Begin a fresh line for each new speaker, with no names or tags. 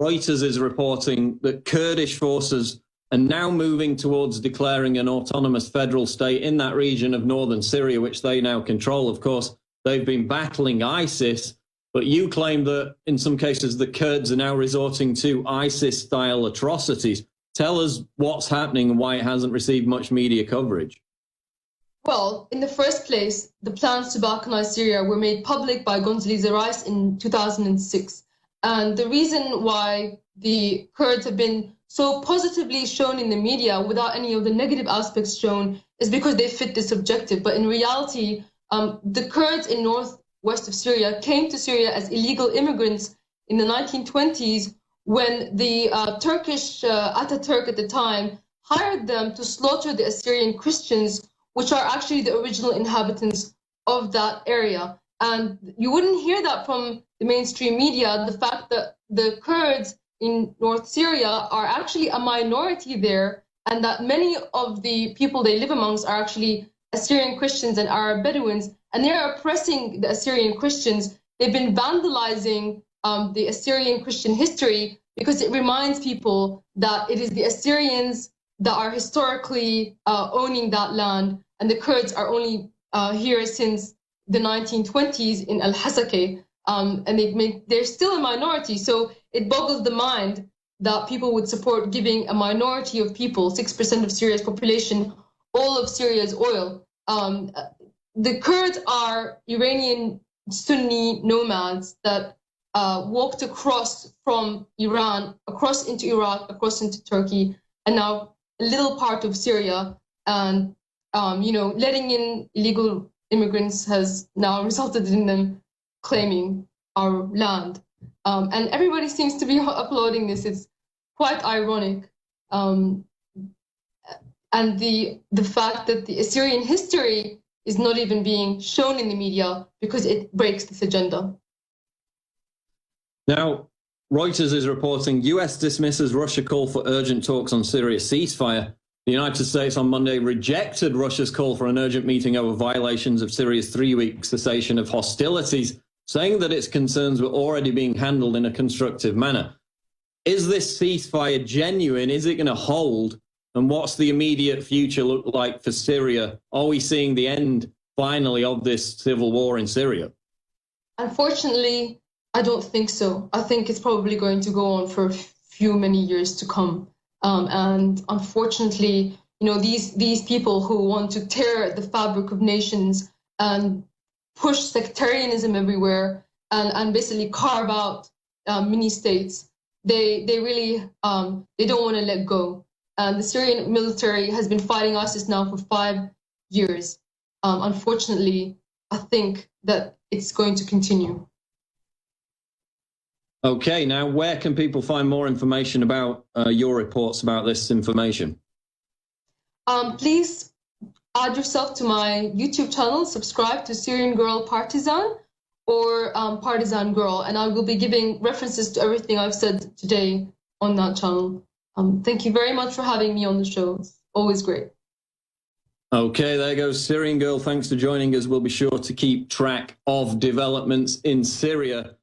Reuters is reporting that Kurdish forces are now moving towards declaring an autonomous federal state in that region of northern Syria, which they now control. Of course, they've been battling ISIS, but you claim that in some cases the Kurds are now resorting to ISIS-style atrocities. Tell us what's happening and why it hasn't received much media coverage.
Well, in the first place, the plans to balkanize Syria were made public by Condoleezza Rice in 2006. And the reason why the Kurds have been so positively shown in the media without any of the negative aspects shown is because they fit this objective. But in reality, the Kurds in northwest of Syria came to Syria as illegal immigrants in the 1920s when the Turkish Ataturk at the time hired them to slaughter the Assyrian Christians, which are actually the original inhabitants of that area. And you wouldn't hear that from the mainstream media, the fact that the Kurds in North Syria are actually a minority there, and that many of the people they live amongst are actually Assyrian Christians and Arab Bedouins, and they're oppressing the Assyrian Christians. They've been vandalizing the Assyrian Christian history because it reminds people that it is the Assyrians that are historically owning that land, and the Kurds are only here since the 1920s in Al-Hasakeh, and they're still a minority. So it boggles the mind that people would support giving a minority of people, 6% of Syria's population, all of Syria's oil. The Kurds are Iranian Sunni nomads that walked across from Iran, across into Iraq, across into Turkey, and now a little part of Syria. And, letting in illegal immigrants has now resulted in them claiming our land. And everybody seems to be uploading this. It's quite ironic. And the fact that the Assyrian history is not even being shown in the media because it breaks this agenda.
Now, Reuters is reporting US dismisses Russia call for urgent talks on Syria ceasefire. The United States on Monday rejected Russia's call for an urgent meeting over violations of Syria's 3-week cessation of hostilities, saying that its concerns were already being handled in a constructive manner. Is this ceasefire genuine? Is it going to hold? And what's the immediate future look like for Syria? Are we seeing the end, finally, of this civil war in Syria?
Unfortunately, I don't think so. I think it's probably going to go on for many years to come. And unfortunately, these people who want to tear the fabric of nations and push sectarianism everywhere and basically carve out mini states, they really they don't want to let go. And the Syrian military has been fighting ISIS now for 5 years. Unfortunately, I think that it's going to continue.
Okay, now where can people find more information about your reports about this information?
Please add yourself to my YouTube channel, subscribe to Syrian Girl Partisan or Partisan Girl, and I will be giving references to everything I've said today on that channel. Thank you very much for having me on the show. It's always great.
Okay, there goes Syrian Girl. Thanks for joining us. We'll be sure to keep track of developments in Syria.